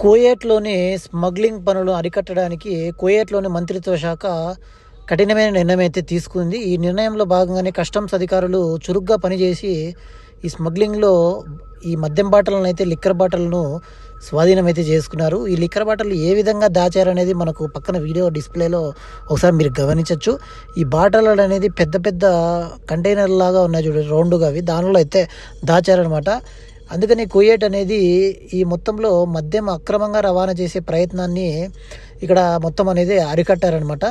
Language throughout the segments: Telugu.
కువైట్‌లోని స్మగ్లింగ్ పనులు అరికట్టడానికి కువైట్‌లోని మంత్రిత్వ శాఖ కఠినమైన నిర్ణయం అయితే తీసుకుంది. ఈ నిర్ణయంలో భాగంగానే కస్టమ్స్ అధికారులు చురుగ్గా పనిచేసి ఈ స్మగ్లింగ్‌లో ఈ మద్యం బాటలను అయితే లిక్కర్ బాటలను స్వాధీనం అయితే చేసుకున్నారు. ఈ లిక్కర్ బాటలు ఏ విధంగా దాచారనేది మనకు పక్కన వీడియో డిస్‌ప్లేలో ఒకసారి మీరు గమనించొచ్చు. ఈ బాటలు అనేది పెద్ద పెద్ద కంటైనర్ లాగా ఉన్నాయి చూడండి, రౌండ్‌గా అవి దానిలో అయితే దాచారనమాట. అందుకని కువైట్ అనేది ఈ మొత్తంలో మద్యం అక్రమంగా రవాణా చేసే ప్రయత్నాన్ని ఇక్కడ మొత్తం అనేది అరికట్టారనమాట.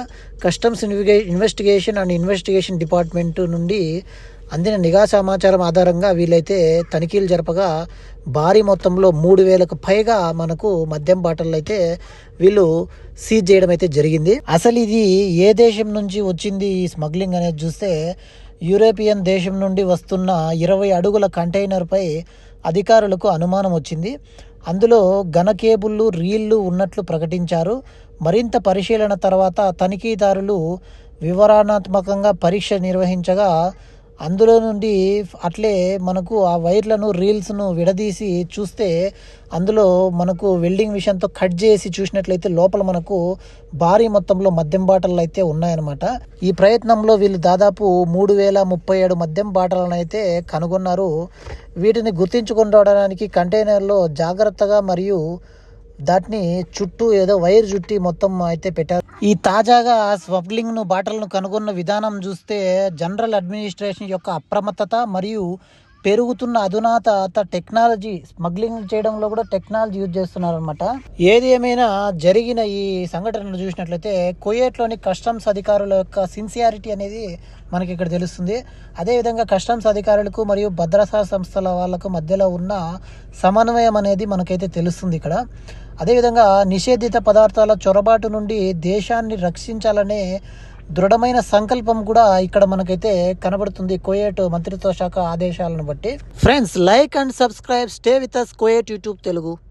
కస్టమ్స్ ఇన్వెస్టిగేషన్ డిపార్ట్మెంట్ నుండి అందిన నిఘా సమాచారం ఆధారంగా వీళ్ళైతే తనిఖీలు జరపగా భారీ మొత్తంలో 3,000కు పైగా మనకు మద్యం బాటలు అయితే వీళ్ళు సీజ్ చేయడం అయితే జరిగింది. అసలు ఇది ఏ దేశం నుంచి వచ్చింది ఈ స్మగ్లింగ్ అనేది చూస్తే యూరోపియన్ దేశం నుండి వస్తున్న 20 అడుగుల కంటైనర్పై అధికారులకు అనుమానం వచ్చింది. అందులో ఘన కేబుళ్ళు, రీళ్లు ఉన్నట్లు ప్రకటించారు. మరింత పరిశీలన తర్వాత తనిఖీదారులు వివరణాత్మకంగా పరీక్ష నిర్వహించగా అందులో నుండి అట్లే మనకు ఆ వైర్లను, రీల్స్ను విడదీసి చూస్తే అందులో మనకు వెల్డింగ్ మిషన్తో కట్ చేసి చూసినట్లయితే లోపల మనకు భారీ మొత్తంలో మద్యం బాటలు అయితే ఉన్నాయన్నమాట. ఈ ప్రయత్నంలో వీళ్ళు దాదాపు 3,037 మద్యం బాటలను అయితే కనుగొన్నారు. వీటిని గుర్తించుకొని రావడానికి కంటైనర్లో జాగ్రత్తగా మరియు దాటిని చుట్టూ ఏదో వైర్ చుట్టి మొత్తం అయితే పెట్టారు. ఈ తాజాగా స్మగ్లింగ్ను బాటలను కనుగొన్న విధానం చూస్తే జనరల్ అడ్మినిస్ట్రేషన్ యొక్క అప్రమత్తత మరియు పెరుగుతున్న అధునాత టెక్నాలజీ, స్మగ్లింగ్ చేయడంలో కూడా టెక్నాలజీ యూజ్ చేస్తున్నారనమాట. ఏది ఏమైనా జరిగిన ఈ సంఘటనను చూసినట్లయితే కువైట్లోని కస్టమ్స్ అధికారుల యొక్క సిన్సియారిటీ అనేది మనకి ఇక్కడ తెలుస్తుంది. అదేవిధంగా కస్టమ్స్ అధికారులకు మరియు భద్రతా సంస్థల వాళ్ళకు మధ్యలో ఉన్న సమన్వయం అనేది మనకైతే తెలుస్తుంది ఇక్కడ. అదేవిధంగా నిషేధిత పదార్థాల చొరబాటు నుండి దేశాన్ని రక్షించాలనే దృఢమైన సంకల్పం కూడా ఇక్కడ మనకైతే కనబడుతుంది కువైట్ మంత్రిత్వ శాఖ ఆదేశాలను బట్టి. Friends, like and subscribe, stay with us Kuwait YouTube Telugu.